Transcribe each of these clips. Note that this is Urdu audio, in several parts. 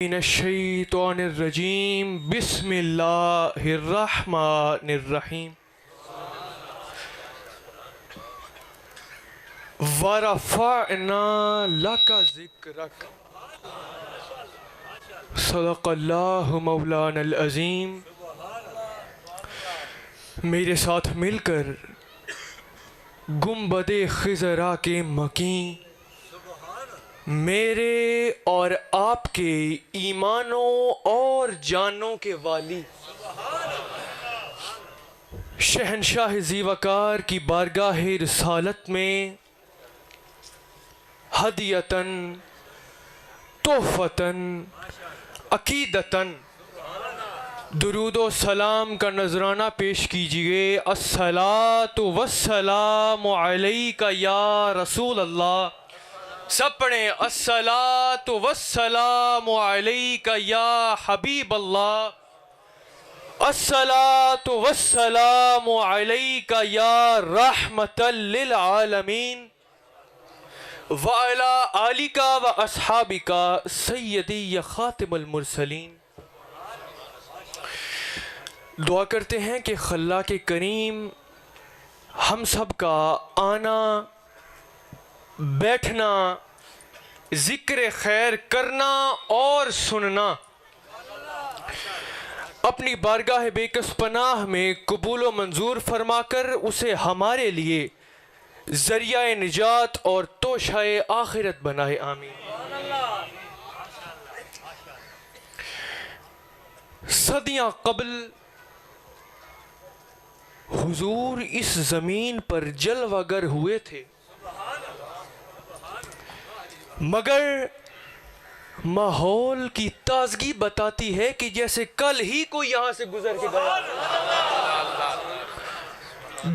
من الشیطان الرجیم بسم اللہ الرحمن الرحیم ورفعنا لک ذکرک صدق اللہ مولانا العظیم۔ میرے ساتھ مل کر گنبد خضرا کے مکین، میرے اور آپ کے ایمانوں اور جانوں کے والی شہنشاہ ذی وقار کی بارگاہ رسالت میں ہدیتاً تحفتاً عقیدتاً درود و سلام کا نذرانہ پیش کیجئے۔ الصلاۃ والسلام علیک یا رسول اللہ۔ سب پڑھیں الصلاۃ والسلام علیک یا حبیب اللہ، الصلاۃ والسلام علیک یا رحمۃ للعالمین وعلی آلک و اصحابک سیدی یا خاتم المرسلین۔ دعا کرتے ہیں کہ خلاق کریم ہم سب کا آنا، بیٹھنا، ذکر خیر کرنا اور سننا اپنی بارگاہ بے کس پناہ میں قبول و منظور فرما کر اسے ہمارے لیے ذریعہ نجات اور توشہ آخرت بنائے، آمین۔ صدیاں قبل حضور اس زمین پر جلوہ گر ہوئے تھے، مگر ماحول کی تازگی بتاتی ہے کہ جیسے کل ہی کوئی یہاں سے گزر کے گیا۔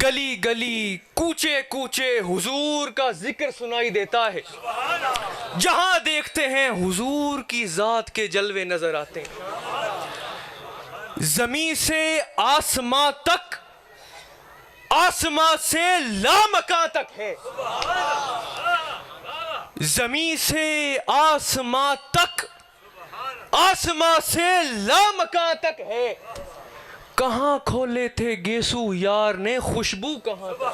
گلی گلی، کوچے کوچے حضور کا ذکر سنائی دیتا ہے، جہاں دیکھتے ہیں حضور کی ذات کے جلوے نظر آتے ہیں۔ زمین سے آسماں تک، آسماں سے لامکاں تک ہے، زمین سے آسماں تک، آسماں سے لامکاں تک ہے۔ کہاں کھولے تھے گیسو یار نے، خوشبو کہاں تک؟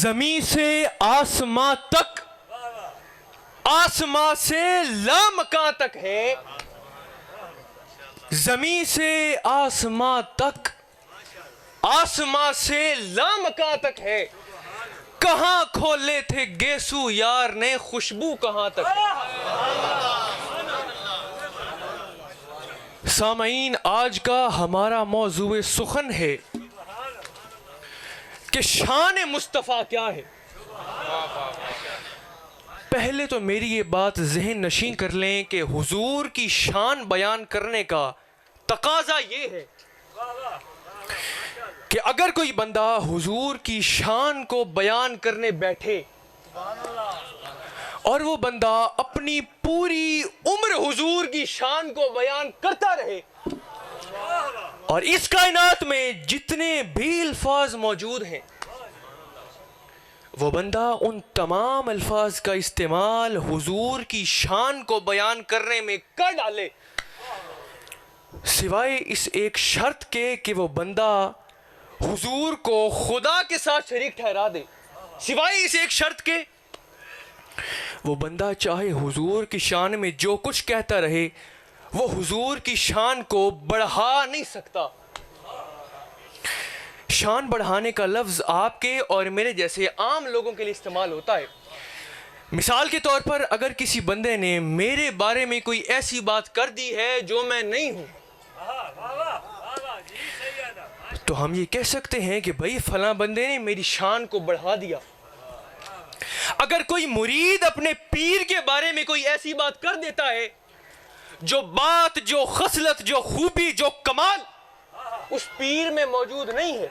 زمین سے آسماں تک، آسماں سے لامکاں تک ہے، زمین سے آسماں تک، آسماں سے لامکاں تک ہے۔ کہاں کھولے تھے گیسو یار نے، خوشبو کہاں تک ہے؟ سامعین، آج کا ہمارا موضوع سخن ہے کہ شان مصطفیٰ کیا ہے۔ پہلے تو میری یہ بات ذہن نشین کر لیں کہ حضور کی شان بیان کرنے کا تقاضا یہ ہے کہ اگر کوئی بندہ حضور کی شان کو بیان کرنے بیٹھے اور وہ بندہ اپنی پوری عمر حضور کی شان کو بیان کرتا رہے، اور اس کائنات میں جتنے بھی الفاظ موجود ہیں وہ بندہ ان تمام الفاظ کا استعمال حضور کی شان کو بیان کرنے میں کر ڈالے، سوائے اس ایک شرط کے کہ وہ بندہ حضور کو خدا کے ساتھ شریک ٹھہرا دے، سوائے اس ایک شرط کے وہ بندہ چاہے حضور کی شان میں جو کچھ کہتا رہے وہ حضور کی شان کو بڑھا نہیں سکتا۔ شان بڑھانے کا لفظ آپ کے اور میرے جیسے عام لوگوں کے لیے استعمال ہوتا ہے۔ مثال کے طور پر اگر کسی بندے نے میرے بارے میں کوئی ایسی بات کر دی ہے جو میں نہیں ہوں، تو ہم یہ کہہ سکتے ہیں کہ بھئی فلاں بندے نے میری شان کو بڑھا دیا۔ اگر کوئی مرید اپنے پیر کے بارے میں کوئی ایسی بات کر دیتا ہے جو بات، جو خصلت، جو خوبی، جو کمال اس پیر میں موجود نہیں ہے،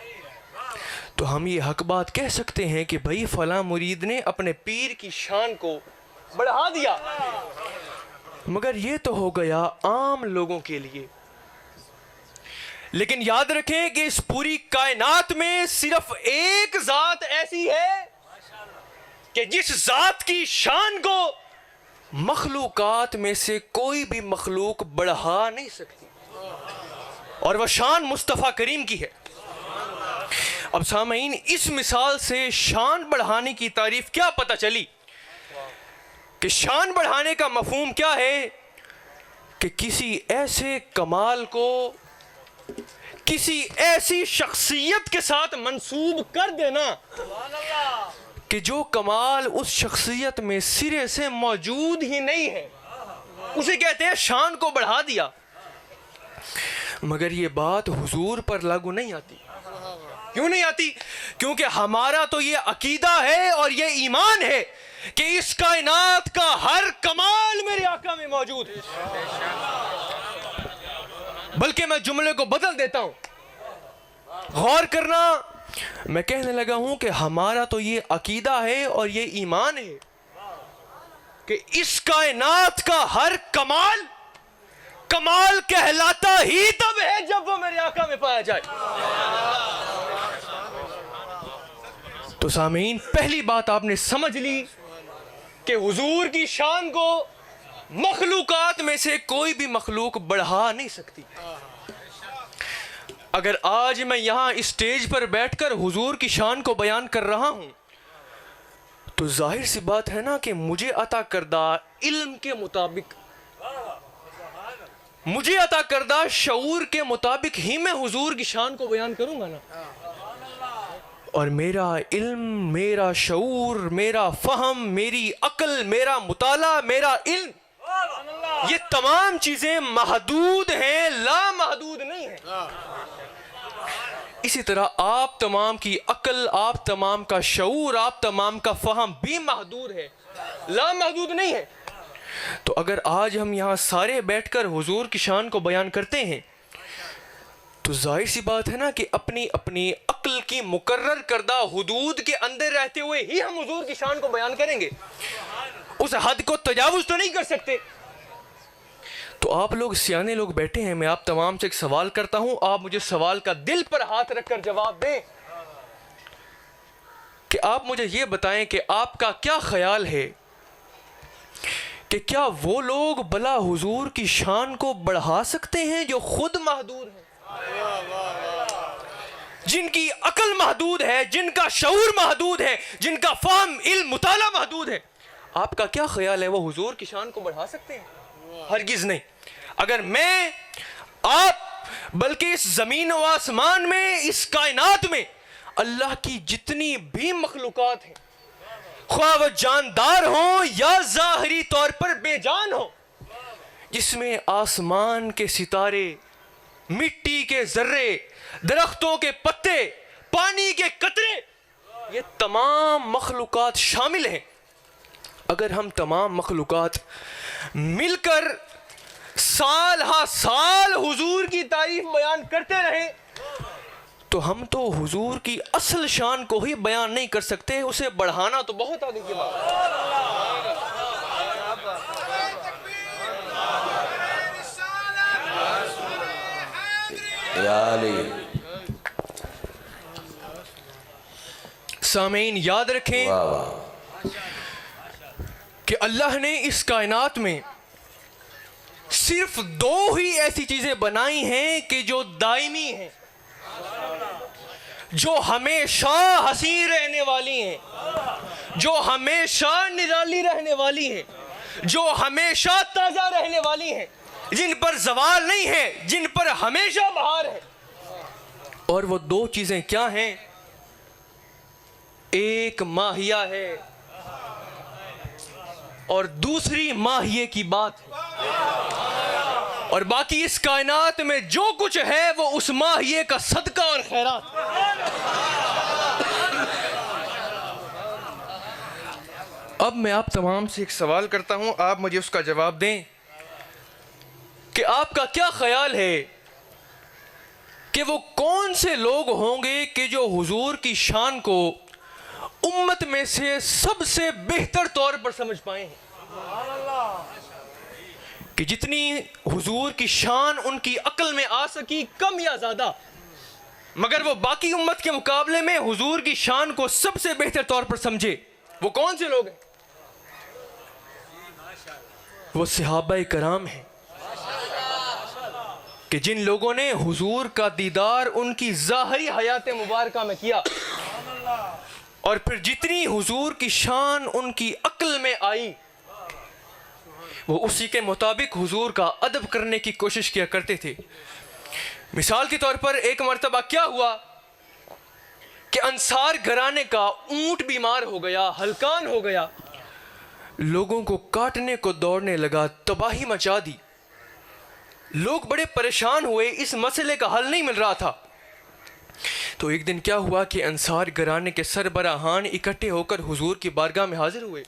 تو ہم یہ حق بات کہہ سکتے ہیں کہ بھئی فلاں مرید نے اپنے پیر کی شان کو بڑھا دیا۔ مگر یہ تو ہو گیا عام لوگوں کے لیے، لیکن یاد رکھیں کہ اس پوری کائنات میں صرف ایک ذات ایسی ہے کہ جس ذات کی شان کو مخلوقات میں سے کوئی بھی مخلوق بڑھا نہیں سکتی، اور وہ شان مصطفیٰ کریم کی ہے۔ اب سامعین، اس مثال سے شان بڑھانے کی تعریف کیا پتہ چلی کہ شان بڑھانے کا مفہوم کیا ہے؟ کہ کسی ایسے کمال کو کسی ایسی شخصیت کے ساتھ منسوب کر دینا کہ جو کمال اس شخصیت میں سرے سے موجود ہی نہیں ہے، اسے کہتے ہیں شان کو بڑھا دیا۔ مگر یہ بات حضور پر لاگو نہیں آتی۔ کیوں نہیں آتی؟ کیونکہ ہمارا تو یہ عقیدہ ہے اور یہ ایمان ہے کہ اس کائنات کا ہر کمال میرے آقا میں موجود ہے۔ بلکہ میں جملے کو بدل دیتا ہوں، غور کرنا، میں کہنے لگا ہوں کہ ہمارا تو یہ عقیدہ ہے اور یہ ایمان ہے کہ اس کائنات کا ہر کمال کمال کہلاتا ہی تب ہے جب وہ میرے آقا میں پایا جائے۔ تو سامعین، پہلی بات آپ نے سمجھ لی کہ حضور کی شان کو مخلوقات میں سے کوئی بھی مخلوق بڑھا نہیں سکتی۔ اگر آج میں یہاں اسٹیج پر بیٹھ کر حضور کی شان کو بیان کر رہا ہوں تو ظاہر سی بات ہے نا کہ مجھے عطا کردہ علم کے مطابق، مجھے عطا کردہ شعور کے مطابق ہی میں حضور کی شان کو بیان کروں گا نا۔ اور میرا علم، میرا شعور، میرا فہم، میری عقل، میرا مطالعہ، میرا علم، یہ تمام چیزیں محدود ہیں، لا محدود نہیں ہیں۔ اسی طرح آپ تمام کی عقل، آپ تمام کا شعور، آپ تمام کا فہم بھی محدود ہے، لا محدود نہیں ہے۔ تو اگر آج ہم یہاں سارے بیٹھ کر حضور کی شان کو بیان کرتے ہیں تو ظاہر سی بات ہے نا کہ اپنی اپنی عقل کی مقرر کردہ حدود کے اندر رہتے ہوئے ہی ہم حضور کی شان کو بیان کریں گے، اس حد کو تجاوز تو نہیں کر سکتے۔ تو آپ لوگ سیانے لوگ بیٹھے ہیں، میں آپ تمام سے ایک سوال کرتا ہوں، آپ مجھے سوال کا دل پر ہاتھ رکھ کر جواب دیں کہ آپ مجھے یہ بتائیں کہ آپ کا کیا خیال ہے کہ کیا وہ لوگ بلا حضور کی شان کو بڑھا سکتے ہیں جو خود محدود ہیں، جن کی عقل محدود ہے، جن کا شعور محدود ہے، جن کا فہم، علم، مطالعہ محدود ہے؟ آپ کا کیا خیال ہے وہ حضور کی شان کو بڑھا سکتے ہیں؟ ہرگز نہیں۔ اگر میں، آپ، بلکہ اس زمین و آسمان میں، اس کائنات میں اللہ کی جتنی بھی مخلوقات ہیں، خواہ وہ جاندار ہوں یا ظاہری طور پر بے جان ہوں، جس میں آسمان کے ستارے، مٹی کے ذرے، درختوں کے پتے، پانی کے قطرے، یہ تمام مخلوقات شامل ہیں، اگر ہم تمام مخلوقات مل کر سال ہا سال حضور کی تعریف بیان کرتے رہے تو ہم تو حضور کی اصل شان کو ہی بیان نہیں کر سکتے، اسے بڑھانا تو بہت آگے کی بات ہے۔ سامعین، یاد رکھیں کہ اللہ نے اس کائنات میں صرف دو ہی ایسی چیزیں بنائی ہیں کہ جو دائمی ہیں، جو ہمیشہ حسین رہنے والی ہیں، جو ہمیشہ نرالی رہنے والی ہیں، جو ہمیشہ تازہ رہنے والی ہیں، جن پر زوال نہیں ہے، جن پر ہمیشہ بہار ہے۔ اور وہ دو چیزیں کیا ہیں؟ ایک ماہیہ ہے اور دوسری ماہیے کی بات ہے، اور باقی اس کائنات میں جو کچھ ہے وہ اس ماہیے کا صدقہ اور خیرات۔ اب میں آپ تمام سے ایک سوال کرتا ہوں، آپ مجھے اس کا جواب دیں کہ آپ کا کیا خیال ہے کہ وہ کون سے لوگ ہوں گے کہ جو حضور کی شان کو امت میں سے سب سے بہتر طور پر سمجھ پائے ہیں؟ کہ جتنی حضور کی شان ان کی عقل میں آ سکی کم یا زیادہ، مگر وہ باقی امت کے مقابلے میں حضور کی شان کو سب سے بہتر طور پر سمجھے۔ وہ کون سے لوگ ہیں؟ وہ صحابہ کرام ہیں کہ جن لوگوں نے حضور کا دیدار ان کی ظاہری حیات مبارکہ میں کیا، اور پھر جتنی حضور کی شان ان کی عقل میں آئی وہ اسی کے مطابق حضور کا ادب کرنے کی کوشش کیا کرتے تھے۔ مثال کے طور پر ایک مرتبہ کیا ہوا کہ انصار گھرانے کا اونٹ بیمار ہو گیا، ہلکان ہو گیا، لوگوں کو کاٹنے کو دوڑنے لگا، تباہی مچا دی، لوگ بڑے پریشان ہوئے، اس مسئلے کا حل نہیں مل رہا تھا۔ تو ایک دن کیا ہوا کہ انصار گھرانے کے سربراہان اکٹھے ہو کر حضور کی بارگاہ میں حاضر ہوئے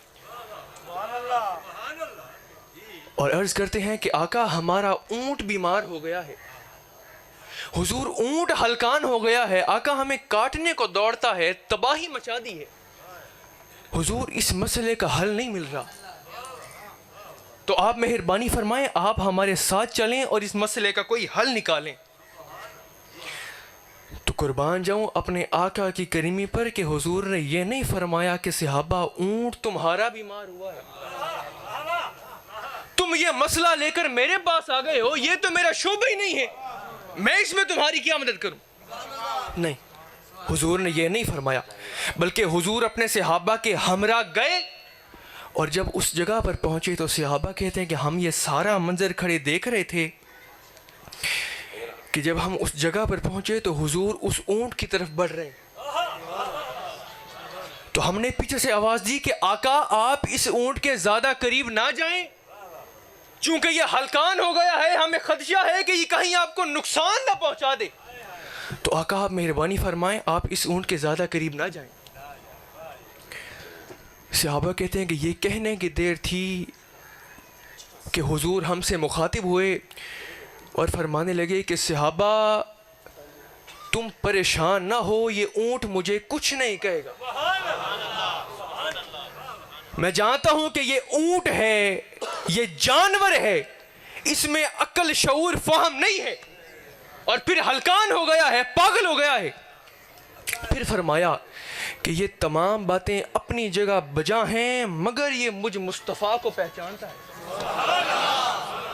اور عرض کرتے ہیں کہ آقا ہمارا اونٹ بیمار ہو گیا ہے، حضور اونٹ ہلکان ہو گیا ہے، آقا ہمیں کاٹنے کو دوڑتا ہے، تباہی مچا دی ہے، حضور اس مسئلے کا حل نہیں مل رہا، تو آپ مہربانی فرمائیں آپ ہمارے ساتھ چلیں اور اس مسئلے کا کوئی حل نکالیں۔ تو قربان جاؤں اپنے آقا کی کریمی پر کہ حضور نے یہ نہیں فرمایا کہ صحابہ اونٹ تمہارا بیمار ہوا ہے، تم یہ مسئلہ لے کر میرے پاس آ گئے ہو، یہ تو میرا شعبہ ہی نہیں ہے، میں اس میں تمہاری کیا مدد کروں؟ نہیں، حضور نے یہ نہیں فرمایا، بلکہ حضور اپنے صحابہ کے ہمراہ گئے، اور جب اس جگہ پر پہنچے تو صحابہ کہتے ہیں کہ ہم یہ سارا منظر کھڑے دیکھ رہے تھے کہ جب ہم اس جگہ پر پہنچے تو حضور اس اونٹ کی طرف بڑھ رہے ہیں، تو ہم نے پیچھے سے آواز دی کہ آقا آپ اس اونٹ کے زیادہ قریب نہ جائیں، چونکہ یہ ہلکان ہو گیا ہے، ہمیں خدشہ ہے کہ یہ کہیں آپ کو نقصان نہ پہنچا دے، تو آقا آپ مہربانی فرمائیں آپ اس اونٹ کے زیادہ قریب نہ جائیں۔ صحابہ کہتے ہیں کہ یہ کہنے کی دیر تھی کہ حضور ہم سے مخاطب ہوئے اور فرمانے لگے کہ صحابہ تم پریشان نہ ہو، یہ اونٹ مجھے کچھ نہیں کہے گا، میں جانتا ہوں کہ یہ اونٹ ہے، یہ جانور ہے، اس میں عقل شعور فہم نہیں ہے، اور پھر ہلکان ہو گیا ہے، پاگل ہو گیا ہے۔ پھر فرمایا کہ یہ تمام باتیں اپنی جگہ بجا ہیں، مگر یہ مجھ مصطفیٰ کو پہچانتا ہے،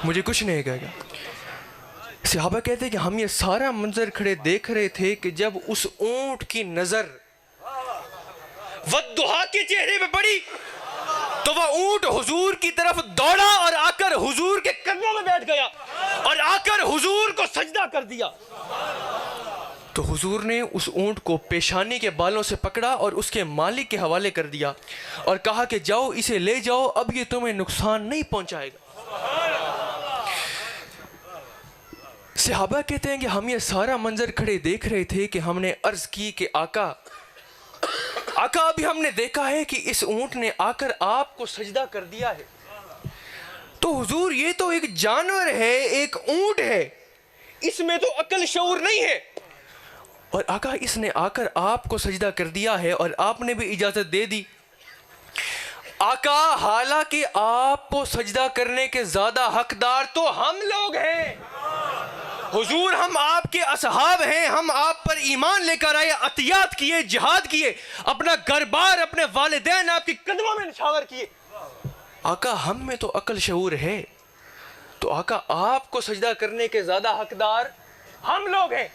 مجھے کچھ نہیں کہے گا۔ صحابہ کہتے ہیں کہ ہم یہ سارا منظر کھڑے دیکھ رہے تھے کہ جب اس اونٹ کی نظر والضحیٰ کے چہرے پہ پڑی تو وہ اونٹ حضور کی طرف دوڑا اور آ کر حضور کے قدموں میں بیٹھ گیا اور آ کر حضور کو سجدہ کر دیا۔ تو حضور نے اس اونٹ کو پیشانی کے بالوں سے پکڑا اور اس کے مالک کے حوالے کر دیا اور کہا کہ جاؤ اسے لے جاؤ، اب یہ تمہیں نقصان نہیں پہنچائے گا۔ صحابہ کہتے ہیں کہ ہم یہ سارا منظر کھڑے دیکھ رہے تھے کہ ہم نے عرض کی کہ آقا ابھی ہم نے دیکھا ہے کہ اس اونٹ نے آ کر آپ کو سجدہ کر دیا ہے، تو حضور یہ تو ایک جانور ہے، ایک اونٹ ہے، اس میں تو عقل شعور نہیں ہے، اور آقا اس نے آ کر آپ کو سجدہ کر دیا ہے اور آپ نے بھی اجازت دے دی۔ آقا حالانکہ آپ کو سجدہ کرنے کے زیادہ حقدار تو ہم لوگ ہیں، حضور ہم آپ کے اصحاب ہیں، ہم آپ پر ایمان لے کر آئے، عطیات کیے، جہاد کیے، اپنا گھر بار اپنے والدین آپ کی قدموں میں نچھاور کیے، آقا ہم میں تو عقل شعور ہے، تو آقا آپ کو سجدہ کرنے کے زیادہ حقدار ہم لوگ ہیں،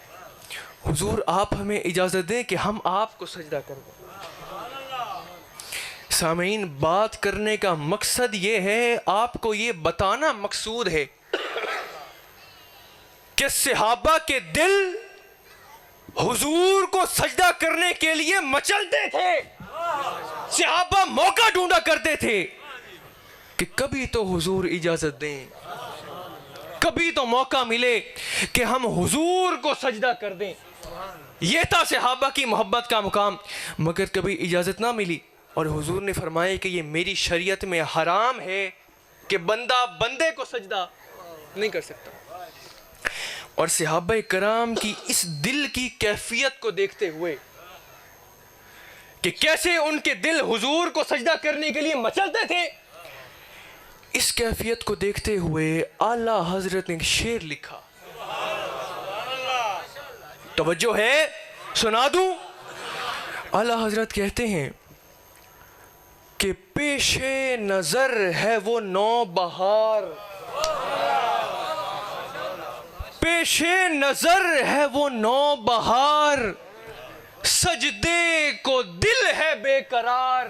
حضور آپ ہمیں اجازت دیں کہ ہم آپ کو سجدہ کر دیں۔ سامعین بات کرنے کا مقصد یہ ہے، آپ کو یہ بتانا مقصود ہے کہ صحابہ کے دل حضور کو سجدہ کرنے کے لیے مچلتے تھے، صحابہ موقع ڈھونڈا کرتے تھے کہ کبھی تو حضور اجازت دیں، کبھی تو موقع ملے کہ ہم حضور کو سجدہ کر دیں، یہ تھا صحابہ کی محبت کا مقام، مگر کبھی اجازت نہ ملی، اور حضور نے فرمایا کہ یہ میری شریعت میں حرام ہے کہ بندہ بندے کو سجدہ نہیں کر سکتا۔ اور صحابہ کرام کی اس دل کی کیفیت کو دیکھتے ہوئے کہ کیسے ان کے دل حضور کو سجدہ کرنے کے لیے مچلتے تھے، اس کیفیت کو دیکھتے ہوئے اعلیٰ حضرت نے ایک شعر لکھا. توجہ ہے, سنا دوں. اعلیٰ حضرت کہتے ہیں کہ پیش نظر ہے وہ نو بہار, پیش نظر ہے وہ نو بہار, سجدے کو دل ہے بے قرار.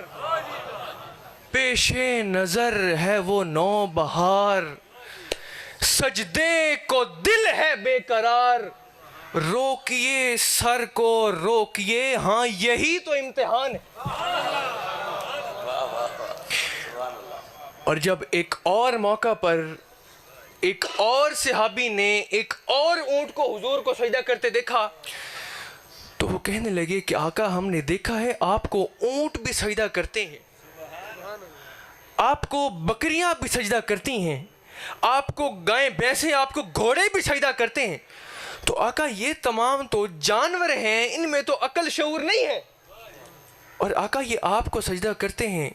پیش نظر ہے وہ نو بہار, سجدے کو دل ہے بے قرار. روکیے سر کو روکیے, ہاں یہی تو امتحان ہے. اور جب ایک اور موقع پر ایک اور صحابی نے ایک اور اونٹ کو حضور کو سجدہ کرتے دیکھا تو وہ کہنے لگے کہ آقا ہم نے دیکھا ہے آپ کو اونٹ بھی سجدہ کرتے ہیں, آپ کو بکریاں بھی سجدہ کرتی ہیں, آپ کو گائیں بھینسیں, آپ کو گھوڑے بھی سجدہ کرتے ہیں, تو آقا یہ تمام تو جانور ہیں, ان میں تو عقل شعور نہیں ہے, اور آقا یہ آپ کو سجدہ کرتے ہیں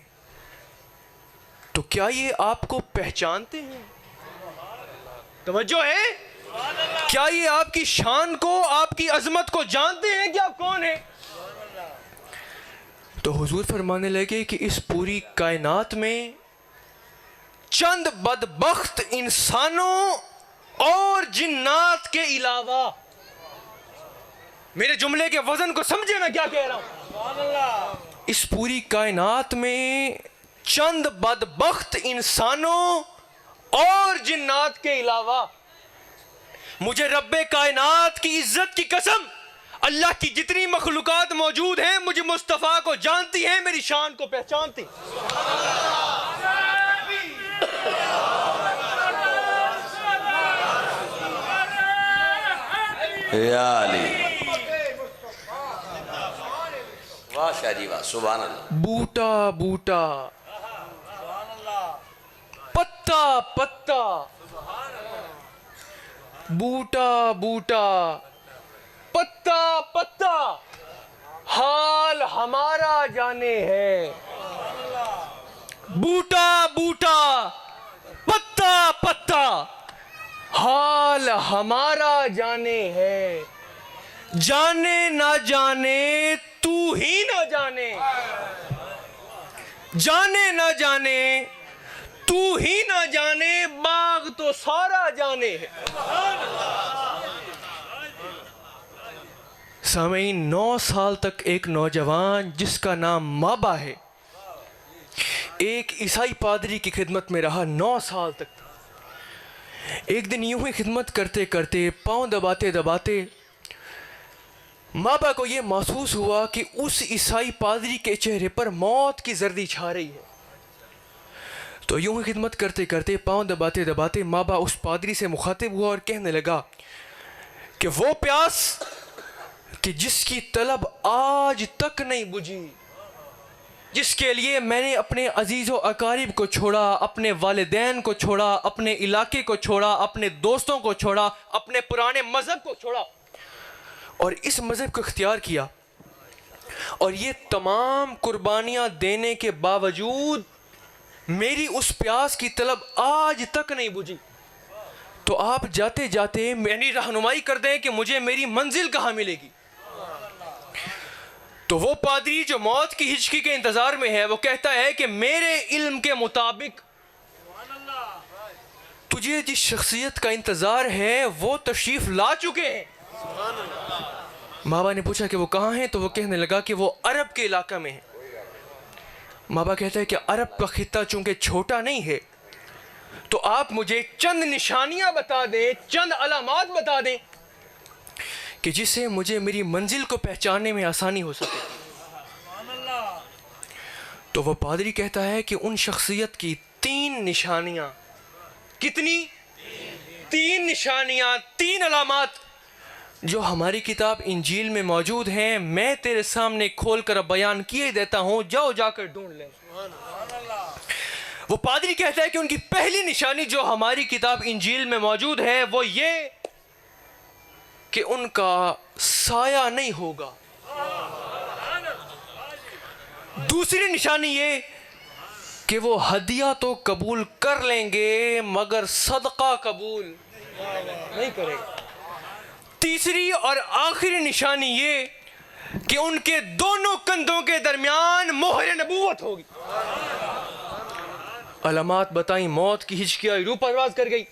تو کیا یہ آپ کو پہچانتے ہیں؟ توجہ ہے, کیا یہ آپ کی شان کو, آپ کی عظمت کو جانتے ہیں کہ آپ کون ہیں؟ تو حضور فرمانے لگے کہ اس پوری کائنات میں چند بدبخت انسانوں اور جنات کے علاوہ, میرے جملے کے وزن کو سمجھے میں کیا کہہ رہا ہوں, اس پوری کائنات میں چند بدبخت انسانوں اور جنات کے علاوہ مجھے رب کائنات کی عزت کی قسم, اللہ کی جتنی مخلوقات موجود ہیں مجھے مصطفیٰ کو جانتی ہیں, میری شان کو پہچانتی. یا علی, واہ شاہ جی واہ, سبحان اللہ. بوٹا بوٹا, پتا پتا, بوٹا بوٹا, پتا پتا, حال ہمارا جانے ہے. بوٹا بوٹا, پتا پتا, حال ہمارا جانے ہے. جانے نہ جانے تو ہی نہ جانے, جانے نہ جانے تو ہی نہ جانے, باغ تو سارا جانے ہے. سامعین, 9 سال تک ایک نوجوان جس کا نام مابا ہے ایک عیسائی پادری کی خدمت میں رہا 9 سال تک. ایک دن یوں ہی خدمت کرتے کرتے, پاؤں دباتے دباتے مابا کو یہ محسوس ہوا کہ اس عیسائی پادری کے چہرے پر موت کی زردی چھا رہی ہے. تو یوں ہی خدمت کرتے کرتے, پاؤں دباتے دباتے مابا اس پادری سے مخاطب ہوا اور کہنے لگا کہ وہ پیاس کہ جس کی طلب آج تک نہیں بجھی, جس کے لیے میں نے اپنے عزیز و اقارب کو چھوڑا, اپنے والدین کو چھوڑا, اپنے علاقے کو چھوڑا, اپنے دوستوں کو چھوڑا, اپنے پرانے مذہب کو چھوڑا اور اس مذہب کو اختیار کیا, اور یہ تمام قربانیاں دینے کے باوجود میری اس پیاس کی طلب آج تک نہیں بجھی, تو آپ جاتے جاتے میری رہنمائی کر دیں کہ مجھے میری منزل کہاں ملے گی. تو وہ پادری جو موت کی ہچکی کے انتظار میں ہے وہ کہتا ہے کہ میرے علم کے مطابق تجھے جس شخصیت کا انتظار ہے وہ تشریف لا چکے ہیں. مابا نے پوچھا کہ وہ کہاں ہیں, تو وہ کہنے لگا کہ وہ عرب کے علاقہ میں ہیں. مابا کہتا ہے کہ عرب کا خطہ چونکہ چھوٹا نہیں ہے تو آپ مجھے چند نشانیاں بتا دیں, چند علامات بتا دیں کہ جس سے مجھے میری منزل کو پہچاننے میں آسانی ہو سکے. تو وہ پادری کہتا ہے کہ ان شخصیت کی 3 نشانیاں, کتنی؟ 3 نشانیاں, 3 علامات جو ہماری کتاب انجیل میں موجود ہیں, میں تیرے سامنے کھول کر بیان کیے دیتا ہوں, جاؤ جا کر ڈھونڈ لیں. وہ پادری کہتا ہے کہ ان کی پہلی نشانی جو ہماری کتاب انجیل میں موجود ہے وہ یہ کہ ان کا سایہ نہیں ہوگا. دوسری نشانی یہ کہ وہ ہدیہ تو قبول کر لیں گے مگر صدقہ قبول نہیں کرے گا۔ تیسری اور آخری نشانی یہ کہ ان کے دونوں کندھوں کے درمیان مہر نبوت ہوگی۔ علامات بتائیں، موت کی ہچکی آئی، روح پرواز کر گئی،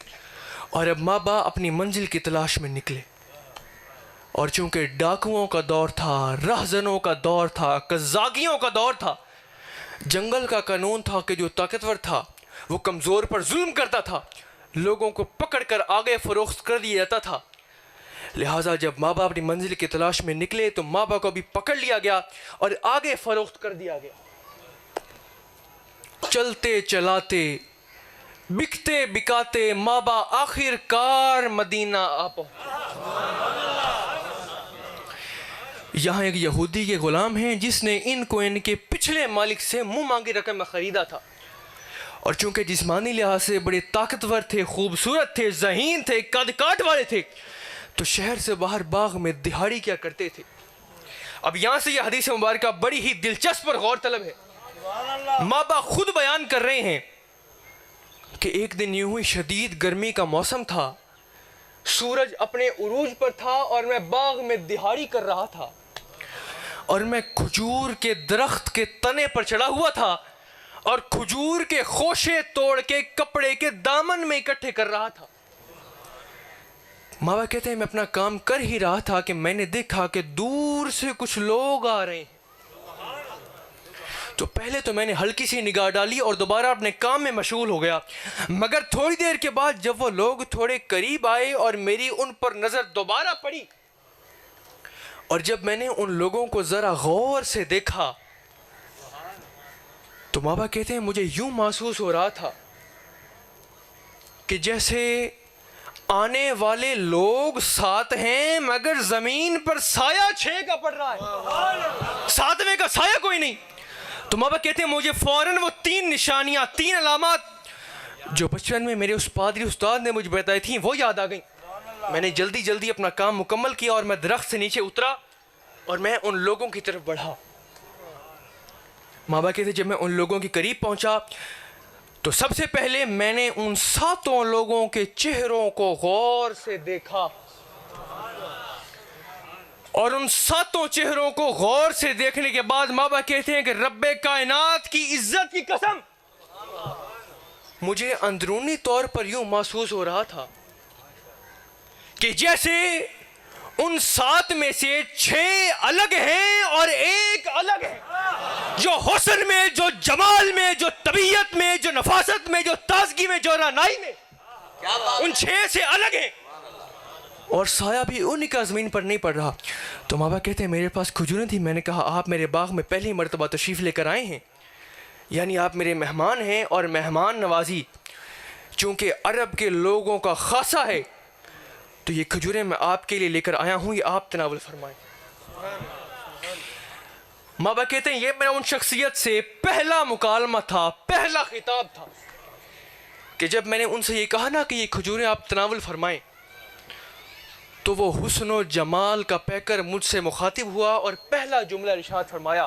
اور اب ماں باپ اپنی منزل کی تلاش میں نکلے، اور چونکہ ڈاکوؤں کا دور تھا، رہزنوں کا دور تھا، قزاقیوں کا دور تھا، جنگل کا قانون تھا کہ جو طاقتور تھا وہ کمزور پر ظلم کرتا تھا، لوگوں کو پکڑ کر آگے فروخت کر دیا جاتا تھا۔ لہٰذا جب ماں باپ اپنی منزل کی تلاش میں نکلے تو ماں باپ کو بھی پکڑ لیا گیا اور آگے فروخت کر دیا گیا۔ چلتے چلاتے، بکتے بکاتے ماں باپ آخر کار مدینہ آ پہنچے۔ یہاں ایک یہودی کے غلام ہیں جس نے ان کو ان کے پچھلے مالک سے منہ مانگی رقم میں خریدا تھا، اور چونکہ جسمانی لحاظ سے بڑے طاقتور تھے، خوبصورت تھے، ذہین تھے، قد کاٹ والے تھے، تو شہر سے باہر باغ میں دہاڑی کیا کرتے تھے۔ اب یہاں سے یہ حدیث مبارکہ بڑی ہی دلچسپ اور غور طلب ہے۔ ماں باپ خود بیان کر رہے ہیں کہ ایک دن یوں ہی شدید گرمی کا موسم تھا، سورج اپنے عروج پر تھا اور میں باغ میں دہاڑی کر رہا تھا، اور میں کھجور کے درخت کے تنے پر چڑھا ہوا تھا اور کھجور کے خوشے توڑ کے کپڑے کے دامن میں اکٹھے کر رہا تھا۔ ماں باپ کہتے ہیں میں اپنا کام کر ہی رہا تھا کہ میں نے دیکھا کہ دور سے کچھ لوگ آ رہے ہیں۔ تو پہلے تو میں نے ہلکی سی نگاہ ڈالی اور دوبارہ اپنے کام میں مشغول ہو گیا، مگر تھوڑی دیر کے بعد جب وہ لوگ تھوڑے قریب آئے اور میری ان پر نظر دوبارہ پڑی، اور جب میں نے ان لوگوں کو ذرا غور سے دیکھا تو ماں باپ کہتے ہیں مجھے یوں محسوس ہو رہا تھا کہ جیسے آنے والے لوگ ساتھ ہیں مگر زمین پر سایہ 6 کا پڑ رہا ہے، 7ویں کا سایہ کوئی نہیں۔ تو ماں باپ کہتے ہیں مجھے فوراً وہ 3 نشانیاں، 3 علامات جو بچپن میں میرے اس پادری استاد نے مجھے بتائی تھیں وہ یاد آ گئیں۔ میں نے جلدی جلدی اپنا کام مکمل کیا اور میں درخت سے نیچے اترا اور میں ان لوگوں کی طرف بڑھا۔ ماں باپ کہتے ہیں جب میں ان لوگوں کے قریب پہنچا تو سب سے پہلے میں نے ان 7 لوگوں کے چہروں کو غور سے دیکھا، اور ان 7 چہروں کو غور سے دیکھنے کے بعد ماں باپ کہتے ہیں کہ رب کائنات کی عزت کی قسم مجھے اندرونی طور پر یوں محسوس ہو رہا تھا کہ جیسے ان 7 میں سے 6 الگ ہیں اور ایک الگ ہے، جو حسن میں، جو جمال میں، جو طبیعت میں، جو نفاست میں، جو تازگی میں، جو رعنائی میں، ان 6 سے الگ ہیں، اور سایہ بھی انہی کا زمین پر نہیں پڑ رہا۔ تو ماں باپ کہتے ہیں میرے پاس کھجوریں تھی، میں نے کہا آپ میرے باغ میں پہلی مرتبہ تشریف لے کر آئے ہیں، یعنی آپ میرے مہمان ہیں، اور مہمان نوازی چونکہ عرب کے لوگوں کا خاصہ ہے تو یہ کھجوریں میں آپ کے لیے لے کر آیا ہوں، یہ آپ تناول فرمائیں۔ ماں باپ کہتے ہیں یہ میرا ان شخصیت سے پہلا مکالمہ تھا، پہلا خطاب تھا کہ جب میں نے ان سے یہ کہا نا کہ یہ کھجوریں آپ تناول فرمائیں تو وہ حسن و جمال کا پیکر مجھ سے مخاطب ہوا اور پہلا جملہ ارشاد فرمایا،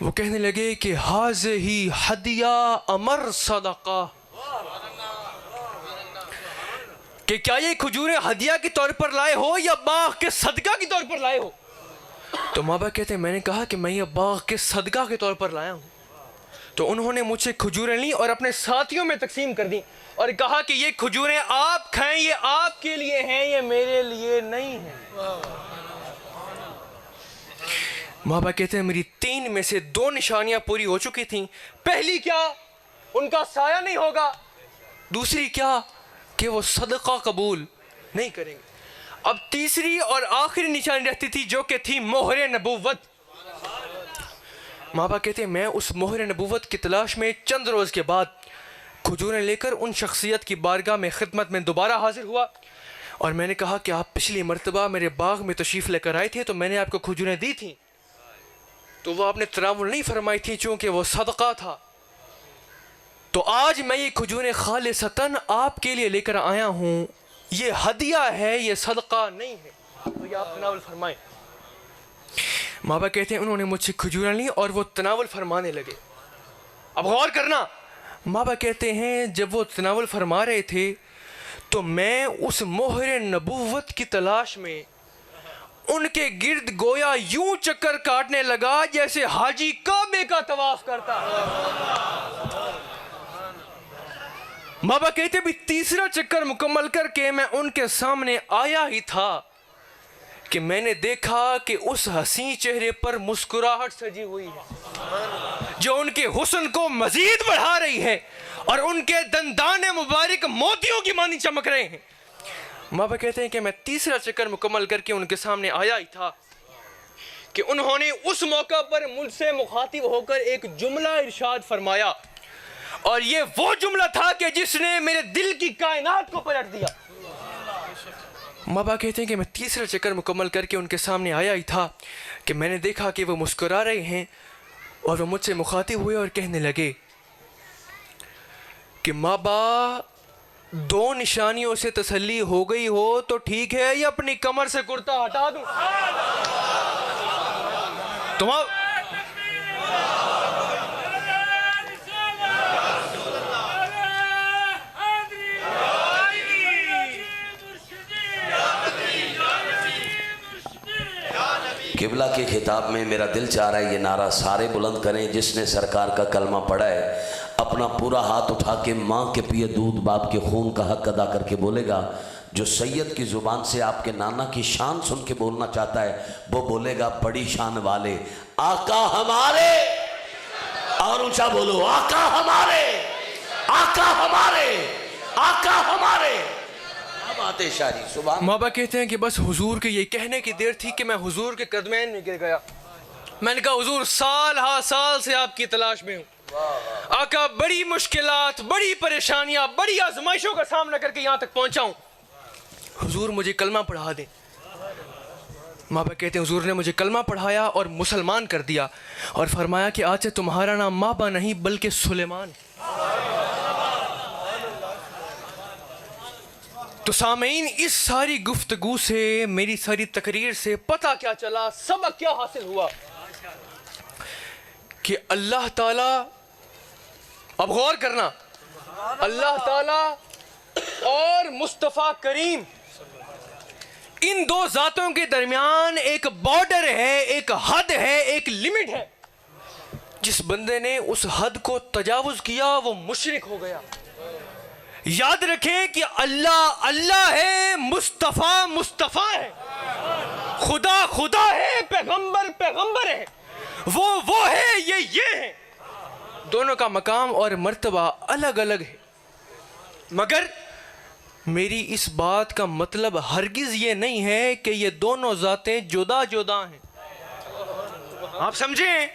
وہ کہنے لگے کہ ھذہ ھدیہ امر صدقہ، کہ کیا یہ کھجوریں ہدیہ کے طور پر لائے ہو یا باغ کے صدقہ کے طور پر لائے ہو؟ تو ماں باپ کہتے ہیں میں نے کہا کہ میں یہ باغ کے صدقہ کے طور پر لایا ہوں۔ تو انہوں نے مجھ سے کھجوریں لیں اور اپنے ساتھیوں میں تقسیم کر دیں اور کہا کہ یہ کھجوریں آپ کھائیں، یہ آپ کے لیے ہیں، یہ میرے لیے نہیں ہیں۔ ماں باپ کہتے ہیں میری 3 میں سے 2 نشانیاں پوری ہو چکی تھیں۔ پہلی کیا؟ ان کا سایہ نہیں ہوگا۔ دوسری کیا؟ کہ وہ صدقہ قبول نہیں کریں گے۔ اب تیسری اور آخری نشانی رہتی تھی جو کہ تھی مہر نبوت۔ ماں باپ کہتے ہیں میں اس مہر نبوت کی تلاش میں چند روز کے بعد کھجوریں لے کر ان شخصیت کی بارگاہ میں خدمت میں دوبارہ حاضر ہوا، اور میں نے کہا کہ آپ پچھلی مرتبہ میرے باغ میں تشریف لے کر آئے تھے تو میں نے آپ کو کھجوریں دی تھیں، تو وہ آپ نے تناول نہیں فرمائی تھی چونکہ وہ صدقہ تھا، تو آج میں یہ کھجوریں خالصتاً آپ کے لیے لے کر آیا ہوں، یہ ہدیہ ہے، یہ صدقہ نہیں ہے، تو یہ آپ تناول فرمائیں۔ ماں باپ کہتے ہیں انہوں نے مجھ سے کھجوریں لیں اور وہ تناول فرمانے لگے۔ اب غور کرنا، مابا کہتے ہیں جب وہ تناول فرما رہے تھے تو میں اس مہر نبوت کی تلاش میں ان کے گرد گویا یوں چکر کاٹنے لگا جیسے حاجی کعبے کا طواف کرتا ہے۔ مابا کہتے بھی تیسرا چکر مکمل کر کے میں ان کے سامنے آیا ہی تھا کہ میں نے دیکھا کہ اس حسین چہرے پر مسکراہٹ سجی ہوئی ہے جو ان کے حسن کو مزید بڑھا رہی ہے، اور ان کے دندان مبارک موتیوں کی مانی چمک رہے ہیں۔ مابا کہتے ہیں کہ میں تیسرا چکر مکمل کر کے ان کے سامنے آیا ہی تھا کہ انہوں نے اس موقع پر مجھ سے مخاطب ہو کر ایک جملہ ارشاد فرمایا، اور یہ وہ جملہ تھا کہ جس نے میرے دل کی کائنات کو پلٹ دیا۔ مابا کہتے ہیں کہ میں تیسرا چکر مکمل کر کے ان کے سامنے آیا ہی تھا کہ میں نے دیکھا کہ وہ مسکرا رہے ہیں، اور وہ مجھ سے مخاطب ہوئے اور کہنے لگے کہ مابا دو نشانیوں سے تسلی ہو گئی ہو تو ٹھیک ہے، یا اپنی کمر سے کرتا ہٹا دوں؟ قبلہ کے خطاب میں میرا دل چاہ رہا ہے یہ نعرہ سارے بلند کریں، جس نے سرکار کا کلمہ پڑھا ہے اپنا پورا ہاتھ اٹھا کے ماں کے پیے دودھ باپ کے خون کا حق ادا کر کے بولے گا۔ جو سید کی زبان سے آپ کے نانا کی شان سن کے بولنا چاہتا ہے وہ بولے گا بڑی شان والے آقا ہمارے، اور اونچا بولو آقا ہمارے، آقا ہمارے، آقا ہمارے۔ بات ہے شاعری سبحان۔ مابا کہتے ہیں کہ بس حضور کے یہ کہنے کی دیر تھی کہ میں حضور کے قدمین میں گر گیا۔ میں نے کہا حضور سال ہا سال سے آپ کی تلاش میں ہوں آقا، بڑی مشکلات، بڑی پریشانیاں، بڑی آزمائشوں کا سامنا کر کے یہاں تک پہنچا ہوں، حضور مجھے کلمہ پڑھا دیں۔ مابا کہتے ہیں حضور نے مجھے کلمہ پڑھایا اور مسلمان کر دیا، اور فرمایا کہ آج سے تمہارا نام مابا نہیں بلکہ سلیمان۔ تو سامعین، اس ساری گفتگو سے، میری ساری تقریر سے پتہ کیا چلا، سبق کیا حاصل ہوا کہ اللہ تعالیٰ، اب غور کرنا، اللہ تعالیٰ اور مصطفیٰ کریم، ان دو ذاتوں کے درمیان ایک بارڈر ہے، ایک حد ہے، ایک لمٹ ہے۔ جس بندے نے اس حد کو تجاوز کیا وہ مشرک ہو گیا۔ یاد رکھیں کہ اللہ اللہ ہے، مصطفیٰ مصطفیٰ ہے، خدا خدا ہے، پیغمبر پیغمبر ہے، وہ ہے، یہ ہے۔ دونوں کا مقام اور مرتبہ الگ الگ ہے، مگر میری اس بات کا مطلب ہرگز یہ نہیں ہے کہ یہ دونوں ذاتیں جدا جدا ہیں۔ آپ سمجھیں،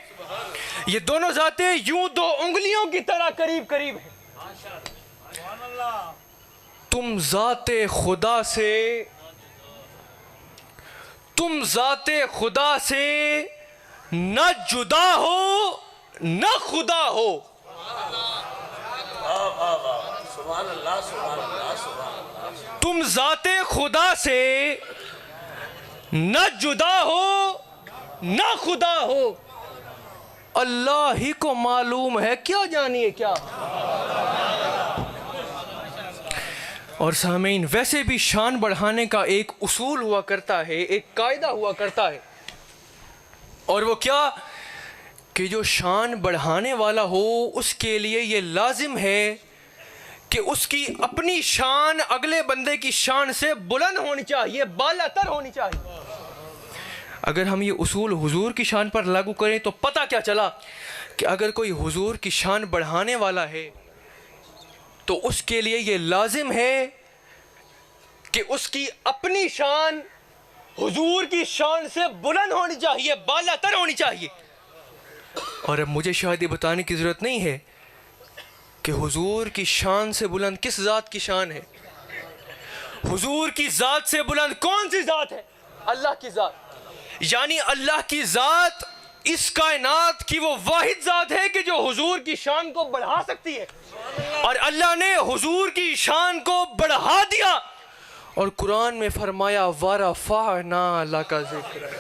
یہ دونوں ذاتیں یوں دو انگلیوں کی طرح قریب قریب ہیں۔ تم ذات خدا سے نہ جدا ہو نہ خدا ہو۔ تم ذات خدا سے نہ جدا ہو نہ خدا ہو، اللہ ہی کو معلوم ہے کیا جانیے کیا۔ اور سامعین، ویسے بھی شان بڑھانے کا ایک اصول ہوا کرتا ہے، ایک قاعدہ ہوا کرتا ہے، اور وہ کیا کہ جو شان بڑھانے والا ہو اس کے لیے یہ لازم ہے کہ اس کی اپنی شان اگلے بندے کی شان سے بلند ہونی چاہیے، بالا تر ہونی چاہیے۔ اگر ہم یہ اصول حضور کی شان پر لاگو کریں تو پتہ کیا چلا کہ اگر کوئی حضور کی شان بڑھانے والا ہے تو اس کے لیے یہ لازم ہے کہ اس کی اپنی شان حضور کی شان سے بلند ہونی چاہیے، بالا تر ہونی چاہیے۔ اور اب مجھے شاید یہ بتانے کی ضرورت نہیں ہے کہ حضور کی شان سے بلند کس ذات کی شان ہے۔ حضور کی ذات سے بلند کون سی ذات ہے؟ اللہ کی ذات۔ یعنی اللہ کی ذات اس کائنات کی وہ واحد ذات ہے کہ جو حضور کی شان کو بڑھا سکتی ہے، اور اللہ نے حضور کی شان کو بڑھا دیا، اور قرآن میں فرمایا وَرَفَعْنَا لَكَ ذِكْرَكَ۔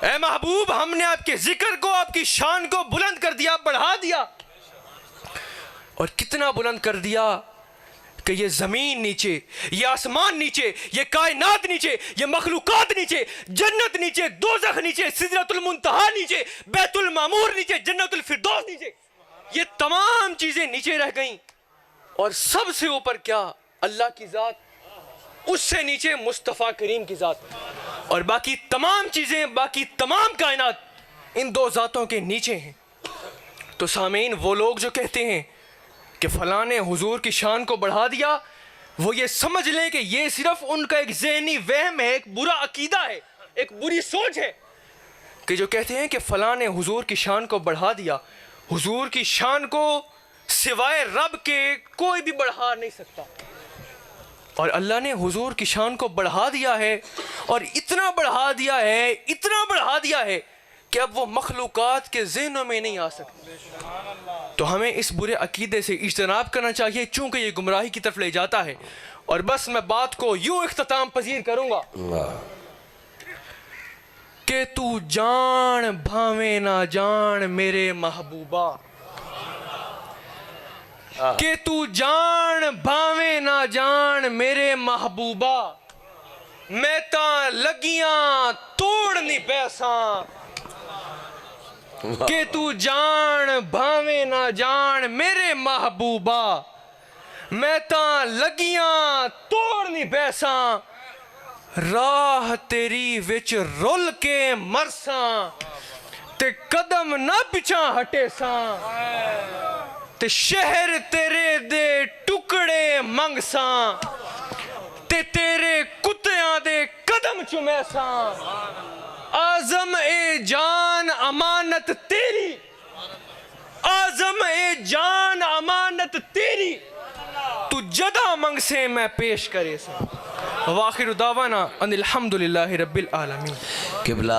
اے محبوب ہم نے آپ کے ذکر کو آپ کی شان کو بلند کر دیا بڑھا دیا اور کتنا بلند کر دیا کہ یہ زمین نیچے یہ آسمان نیچے یہ کائنات نیچے یہ مخلوقات نیچے جنت نیچے دوزخ نیچے سدرۃ المنتہا نیچے بیت المعمور نیچے جنت الفردوس نیچے یہ تمام چیزیں نیچے رہ گئیں اور سب سے اوپر کیا اللہ کی ذات اس سے نیچے مصطفیٰ کریم کی ذات اور باقی تمام چیزیں باقی تمام کائنات ان دو ذاتوں کے نیچے ہیں تو سامعین وہ لوگ جو کہتے ہیں کہ فلاں نے حضور کی شان کو بڑھا دیا وہ یہ سمجھ لیں کہ یہ صرف ان کا ایک ذہنی وہم ہے ایک برا عقیدہ ہے ایک بری سوچ ہے کہ جو کہتے ہیں کہ فلاں نے حضور کی شان کو بڑھا دیا حضور کی شان کو سوائے رب کے کوئی بھی بڑھا نہیں سکتا اور اللہ نے حضور کی شان کو بڑھا دیا ہے اور اتنا بڑھا دیا ہے کہ اب وہ مخلوقات کے ذہنوں میں نہیں آ سکتے تو ہمیں اس برے عقیدے سے اجتناب کرنا چاہیے چونکہ یہ گمراہی کی طرف لے جاتا ہے اور بس میں بات کو یوں اختتام پذیر کروں گا کہ تو جان بھاویں نہ جان میرے محبوبہ کہ تو جان بھاویں نہ جان میرے محبوبہ میں تاں لگیاں توڑنی پیساں کہ تو جان بھاویں نہ جان میرے محبوبہ میں تاں لگیاں توڑنی پیساں راہ تیری وچ رول کے مرساں تے قدم نہ پچھاں ہٹے ساں تے شہر تیرے دے ٹکڑے منگ ساں تے تیرے کتیاں دے قدم چومے ساں آزم اے جان امانت تیری آزم اے جان امانت تیری تو جدا منگ سے میں پیش کرے ساں واخر دعوانا ان الحمدللہ رب العالمین قبلہ